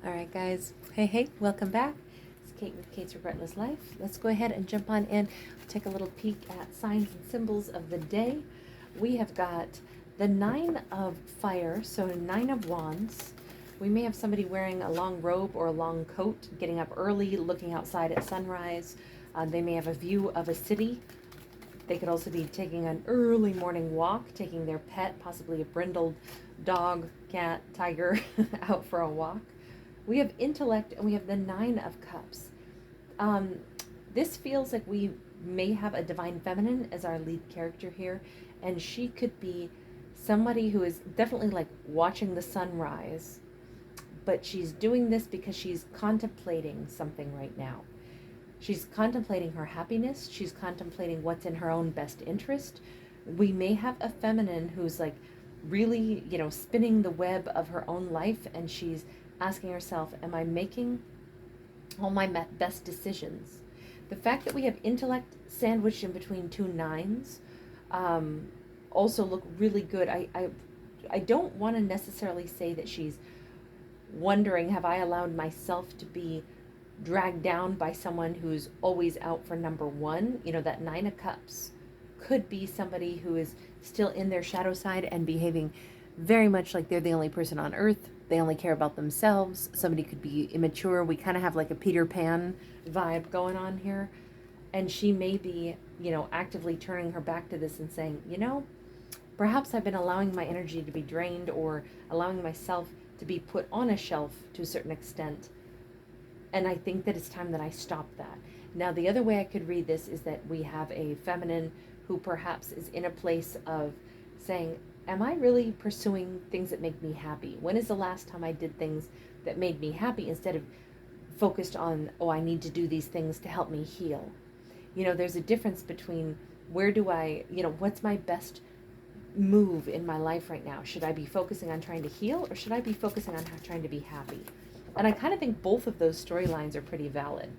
All right, guys. Hey, welcome back. It's Kate with Kate's Regretless Life. Let's go ahead and jump on in, take a little peek at signs and symbols of the day. We have got the Nine of Fire, so Nine of Wands. We may have somebody wearing a long robe or a long coat, getting up early, looking outside at sunrise. They may have a view of a city. They could also be taking an early morning walk, taking their pet, possibly a brindled dog, cat, tiger, out for a walk. We have intellect and we have the Nine of Cups. This feels like we may have a divine feminine as our lead character here, and she could be somebody who is definitely like watching the sunrise, but she's doing this because she's contemplating something right now. She's contemplating her happiness. She's contemplating what's in her own best interest. We may have a feminine who's like really, spinning the web of her own life, and she's asking herself, am I making all my best decisions? The fact that we have intellect sandwiched in between two nines also look really good. I don't want to necessarily say that she's wondering, have I allowed myself to be dragged down by someone who's always out for number one? That Nine of Cups could be somebody who is still in their shadow side and behaving very much like they're the only person on earth. They only care about themselves. Somebody could be immature. We kind of have like a Peter Pan vibe going on here. And she may be, actively turning her back to this and saying, perhaps I've been allowing my energy to be drained or allowing myself to be put on a shelf to a certain extent. And I think that it's time that I stop that. Now, the other way I could read this is that we have a feminine who perhaps is in a place of saying, am I really pursuing things that make me happy? When is the last time I did things that made me happy instead of focused on, I need to do these things to help me heal? There's a difference between where do I, what's my best move in my life right now? Should I be focusing on trying to heal, or should I be focusing on trying to be happy? And I kind of think both of those storylines are pretty valid.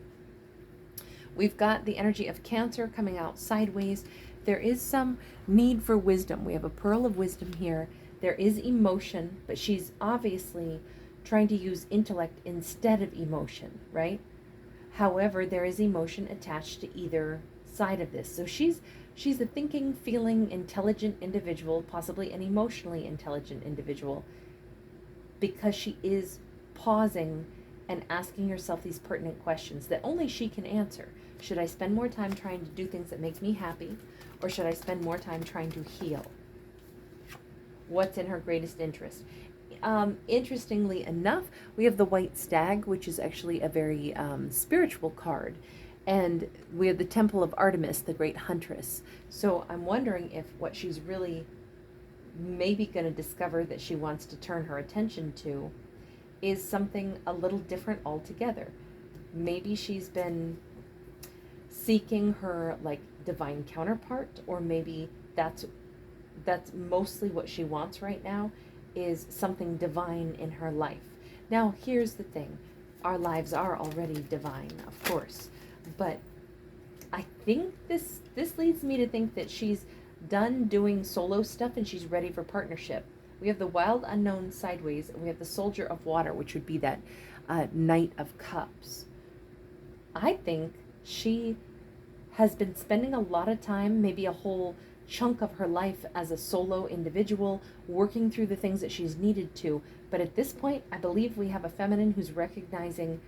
We've got the energy of Cancer coming out sideways. There is some need for wisdom. We have a pearl of wisdom here. There is emotion, but she's obviously trying to use intellect instead of emotion, right? However, there is emotion attached to either side of this. So she's a thinking, feeling, intelligent individual, possibly an emotionally intelligent individual, because she is pausing and asking herself these pertinent questions that only she can answer. Should I spend more time trying to do things that make me happy, or should I spend more time trying to heal? What's in her greatest interest? Interestingly enough, we have the White Stag, which is actually a very spiritual card. And we have the Temple of Artemis, the great huntress. So I'm wondering if what she's really maybe going to discover that she wants to turn her attention to is something a little different altogether. Maybe she's been seeking her like divine counterpart, or maybe that's mostly what she wants right now, is something divine in her life. Now, here's the thing. Our lives are already divine, of course, but I think this leads me to think that she's done doing solo stuff and she's ready for partnership. We have the Wild Unknown sideways, and we have the Soldier of Water, which would be that Knight of Cups. I think she has been spending a lot of time, maybe a whole chunk of her life as a solo individual, working through the things that she's needed to. But at this point, I believe we have a feminine who's recognizing,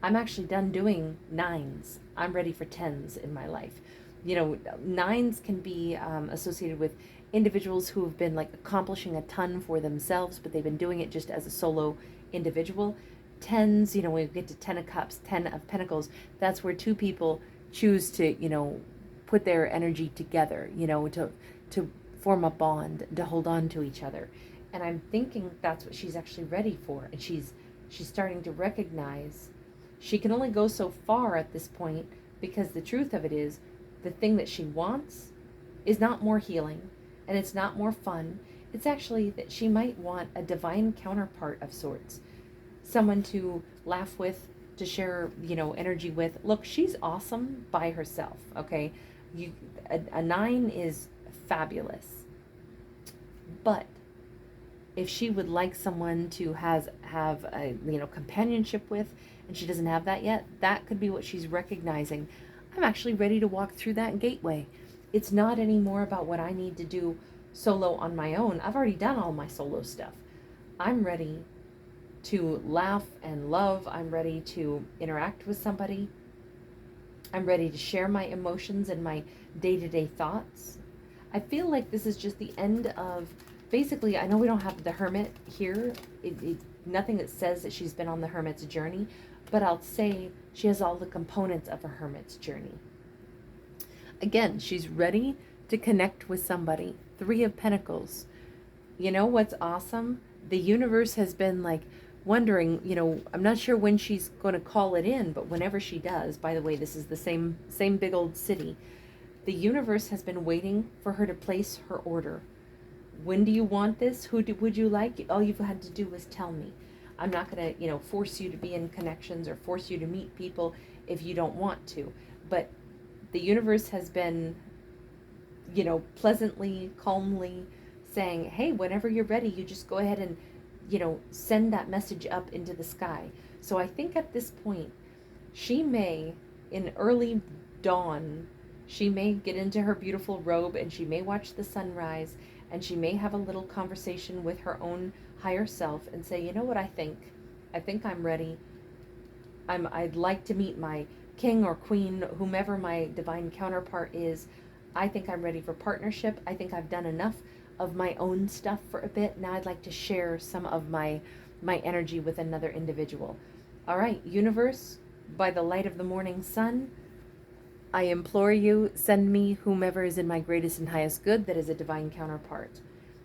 I'm actually done doing nines. I'm ready for tens in my life. Nines can be associated with individuals who have been like accomplishing a ton for themselves, but they've been doing it just as a solo individual. Tens, when we get to Ten of Cups, Ten of Pentacles, that's where two people choose to, put their energy together, to form a bond, to hold on to each other. And I'm thinking that's what she's actually ready for. And she's starting to recognize she can only go so far at this point, because the truth of it is, the thing that she wants is not more healing, and it's not more fun. It's actually that she might want a divine counterpart of sorts. Someone to laugh with, to share, energy with. Look, she's awesome by herself, okay? A nine is fabulous. But if she would like someone to have a, companionship with, and she doesn't have that yet, that could be what she's recognizing. I'm actually ready to walk through that gateway. It's not anymore about what I need to do solo on my own. I've already done all my solo stuff. I'm ready to laugh and love. I'm ready to interact with somebody. I'm ready to share my emotions and my day-to-day thoughts. I feel like this is just the end of, basically, I know we don't have the Hermit here. Nothing that says that she's been on the Hermit's journey, but I'll say she has all the components of a Hermit's journey. Again, she's ready to connect with somebody. 3 of Pentacles. You know what's awesome? The universe has been like wondering, I'm not sure when she's going to call it in, but whenever she does, by the way, this is the same big old city. The universe has been waiting for her to place her order. When do you want this? Would you like? All you've had to do was tell me. I'm not going to, force you to be in connections or force you to meet people if you don't want to. But the universe has been, pleasantly, calmly saying, hey, whenever you're ready, you just go ahead and, send that message up into the sky. So I think at this point, she may, in early dawn, she may get into her beautiful robe and she may watch the sunrise and she may have a little conversation with her own higher self and say, you know what I think? I think I'm ready. I'd like to meet my king or queen, whomever my divine counterpart is. I think I'm ready for partnership. I think I've done enough of my own stuff for a bit. Now I'd like to share some of my energy with another individual. All right, universe, by the light of the morning sun, I implore you, send me whomever is in my greatest and highest good that is a divine counterpart.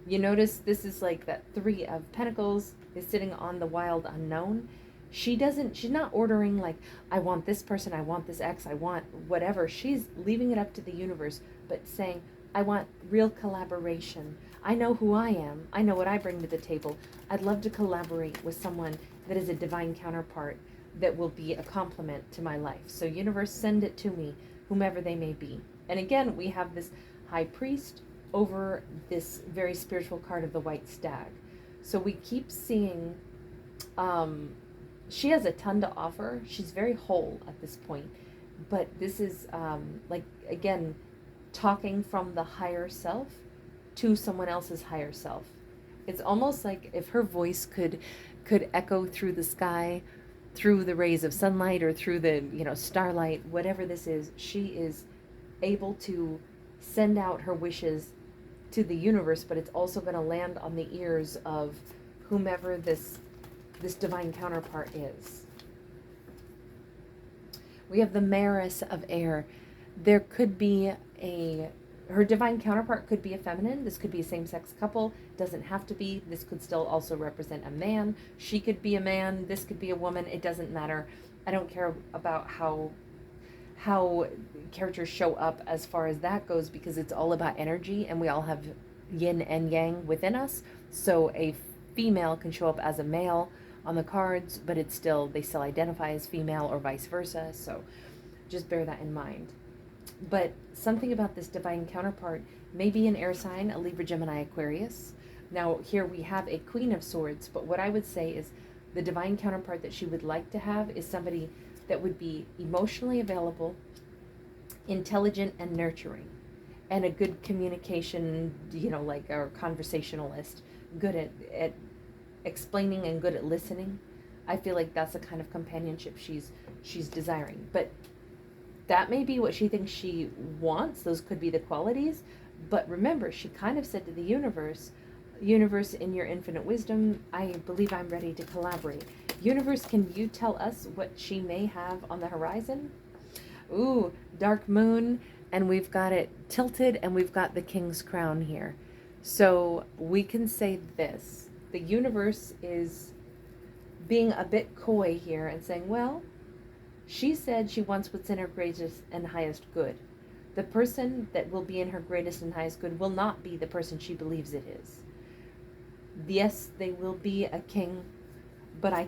You notice this is like that 3 of Pentacles is sitting on the wild unknown. She's not ordering like, I want this person, I want this ex, I want whatever. She's leaving it up to the universe, but saying, I want real collaboration. I know who I am. I know what I bring to the table. I'd love to collaborate with someone that is a divine counterpart that will be a complement to my life. So universe, send it to me, whomever they may be. And again, we have this high priest over this very spiritual card of the white stag. So we keep seeing, she has a ton to offer. She's very whole at this point. But this is again, talking from the higher self to someone else's higher self. It's almost like if her voice could echo through the sky, through the rays of sunlight or through the, starlight, whatever this is, she is able to send out her wishes to the universe, but it's also going to land on the ears of whomever this divine counterpart is. We have the Mayoress of Air. There could be her divine counterpart could be a feminine. This could be a same-sex couple. Doesn't have to be. This could still also represent a man. She could be a man. This could be a woman. It doesn't matter. I don't care about how characters show up as far as that goes, because it's all about energy and we all have yin and yang within us. So a female can show up as a male on the cards, but they still identify as female or vice versa. So just bear that in mind. But something about this divine counterpart may be an air sign, a Libra, Gemini, Aquarius. Now here we have a Queen of Swords, but what I would say is the divine counterpart that she would like to have is somebody that would be emotionally available, intelligent and nurturing, and a good communication, like a conversationalist, good at explaining and good at listening. I feel like that's the kind of companionship she's desiring. But that may be what she thinks she wants. Those could be the qualities. But remember, she kind of said to the universe, in your infinite wisdom, I believe I'm ready to collaborate. Universe, can you tell us what she may have on the horizon? Ooh, dark moon, and we've got it tilted, and we've got the King's crown here. So we can say this. The universe is being a bit coy here and saying, well, she said she wants what's in her greatest and highest good. The person that will be in her greatest and highest good will not be the person she believes it is. Yes, they will be a king, but I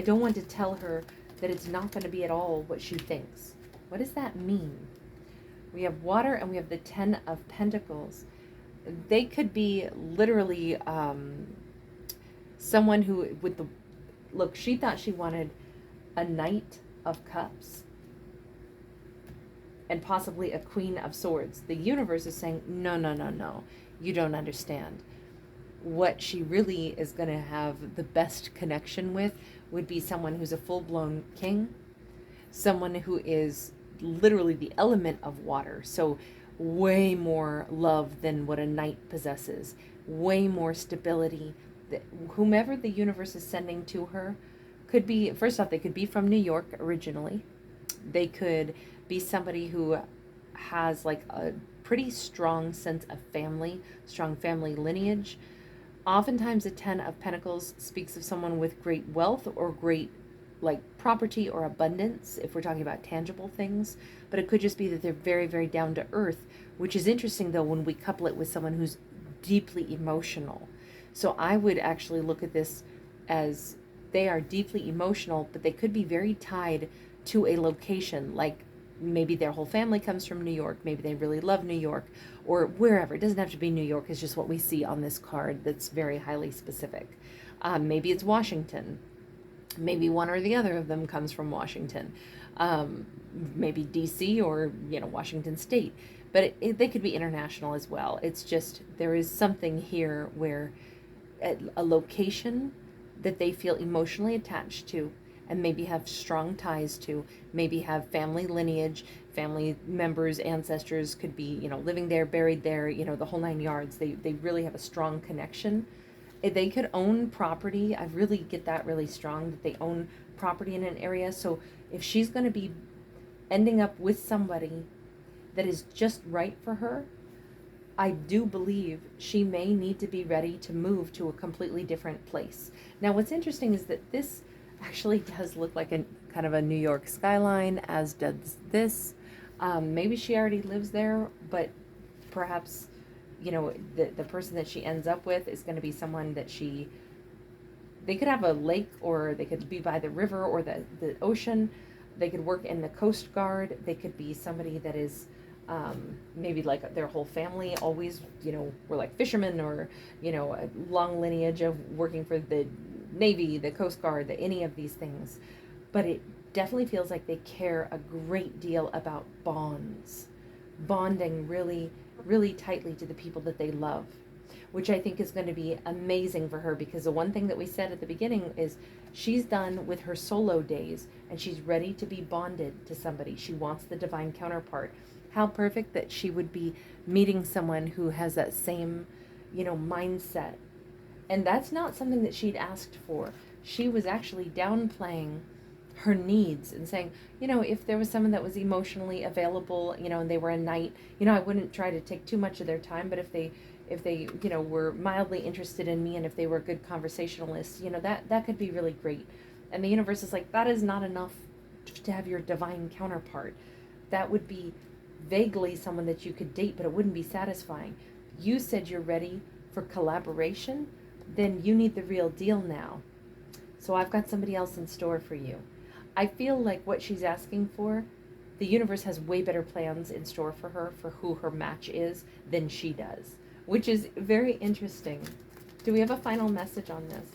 don't want to tell her that it's not going to be at all what she thinks. What does that mean? We have water and we have the 10 of Pentacles. they could be literally someone who, with the look, she thought she wanted a Knight of Cups and possibly a Queen of Swords. The universe is saying, no, no, no, no, you don't understand. What she really is going to have the best connection with would be someone who's a full-blown king, someone who is literally the element of water, so way more love than what a knight possesses, way more stability. Whomever the universe is sending to her could be, first off, they could be from New York originally. They could be somebody who has like a pretty strong sense of family, strong family lineage. Oftentimes a 10 of Pentacles speaks of someone with great wealth or great like property or abundance, if we're talking about tangible things. But it could just be that they're very, very down to earth, which is interesting though when we couple it with someone who's deeply emotional. So I would actually look at this as they are deeply emotional, but they could be very tied to a location, like maybe their whole family comes from New York, maybe they really love New York, or wherever. It doesn't have to be New York, it's just what we see on this card that's very highly specific. Maybe it's Washington. Maybe one or the other of them comes from Washington. Maybe DC or, Washington State. But they could be international as well. It's just, there is something here where a location that they feel emotionally attached to and maybe have strong ties to, maybe have family lineage, family members, ancestors could be, living there, buried there, the whole 9 yards. They really have a strong connection. They could own property. I really get that really strong, that they own property in an area. So if she's going to be ending up with somebody that is just right for her, I do believe she may need to be ready to move to a completely different place. Now, what's interesting is that this actually does look like a kind of a New York skyline, as does this. Maybe she already lives there, but perhaps, the person that she ends up with is going to be someone that they could have a lake, or they could be by the river or the ocean. They could work in the Coast Guard. They could be somebody that is maybe like their whole family always, were like fishermen, or, a long lineage of working for the Navy, the Coast Guard, any of these things. But it definitely feels like they care a great deal about bonding really, really tightly to the people that they love, which I think is going to be amazing for her, because the one thing that we said at the beginning is she's done with her solo days and she's ready to be bonded to somebody. She wants the divine counterpart. How perfect that she would be meeting someone who has that same, mindset. And that's not something that she'd asked for. She was actually downplaying her needs and saying, if there was someone that was emotionally available, and they were a knight, I wouldn't try to take too much of their time. But if they were mildly interested in me, and if they were good conversationalists, that could be really great. And the universe is like, that is not enough to have your divine counterpart. That would be vaguely someone that you could date, but it wouldn't be satisfying. You said you're ready for collaboration, then you need the real deal now. So I've got somebody else in store for you. I feel like what she's asking for, the universe has way better plans in store for her, for who her match is, than she does, which is very interesting. Do we have a final message on this?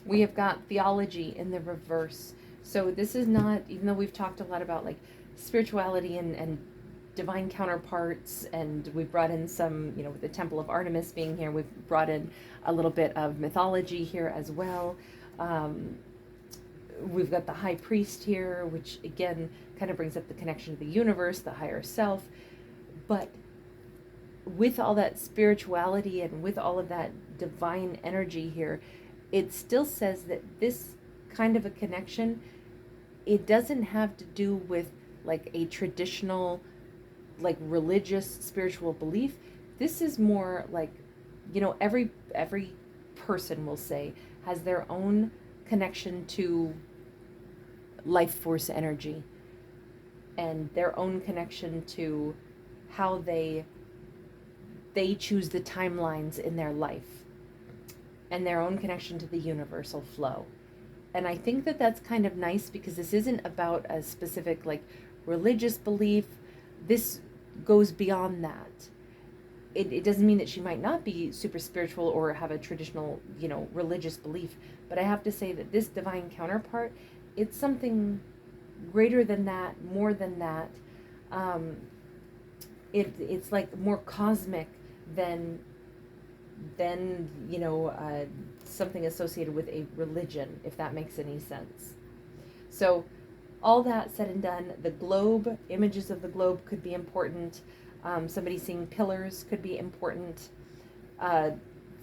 We have got theology in the reverse. So this is not, even though we've talked a lot about like spirituality and divine counterparts, and we've brought in some, with the Temple of Artemis being here, we've brought in a little bit of mythology here as well. We've got the high priest here, which again kind of brings up the connection to the universe, the higher self. But with all that spirituality and with all of that divine energy here, it still says that this kind of a connection, it doesn't have to do with like a traditional, like religious spiritual belief. This is more like, every person, will say, has their own connection to life force energy, and their own connection to how they choose the timelines in their life, and their own connection to the universal flow. And I think that that's kind of nice, because this isn't about a specific like religious belief. This, goes beyond that. It doesn't mean that she might not be super spiritual or have a traditional, religious belief, but I have to say that this divine counterpart, it's something greater than that, more than that. It's like more cosmic than something associated with a religion, if that makes any sense. So all that said and done, the globe, images of the globe could be important. Somebody seeing pillars could be important.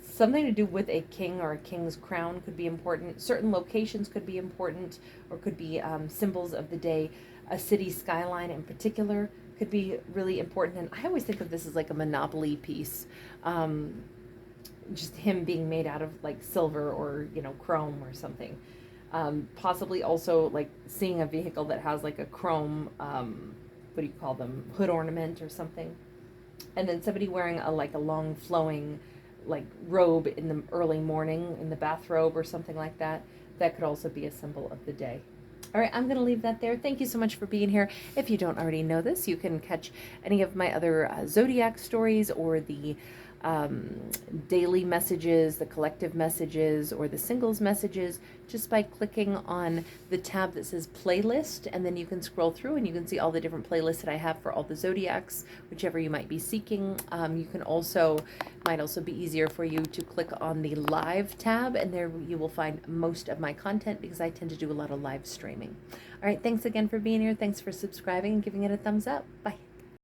Something to do with a king or a king's crown could be important. Certain locations could be important, or could be symbols of the day. A city skyline in particular could be really important. And I always think of this as like a Monopoly piece. Just him being made out of like silver or, chrome or something. Possibly also like seeing a vehicle that has like a chrome, what do you call them, hood ornament or something. And then somebody wearing a long flowing like robe in the early morning, in the bathrobe or something like that. That could also be a symbol of the day. All right, I'm going to leave that there. Thank you so much for being here. If you don't already know this, you can catch any of my other zodiac stories, or the daily messages, the collective messages, or the singles messages, just by clicking on the tab that says playlist, and then you can scroll through and you can see all the different playlists that I have for all the zodiacs, whichever you might be seeking. You can also, might also be easier for you to click on the live tab, and there you will find most of my content, because I tend to do a lot of live streaming. All right, thanks again for being here. Thanks for subscribing and giving it a thumbs up. Bye.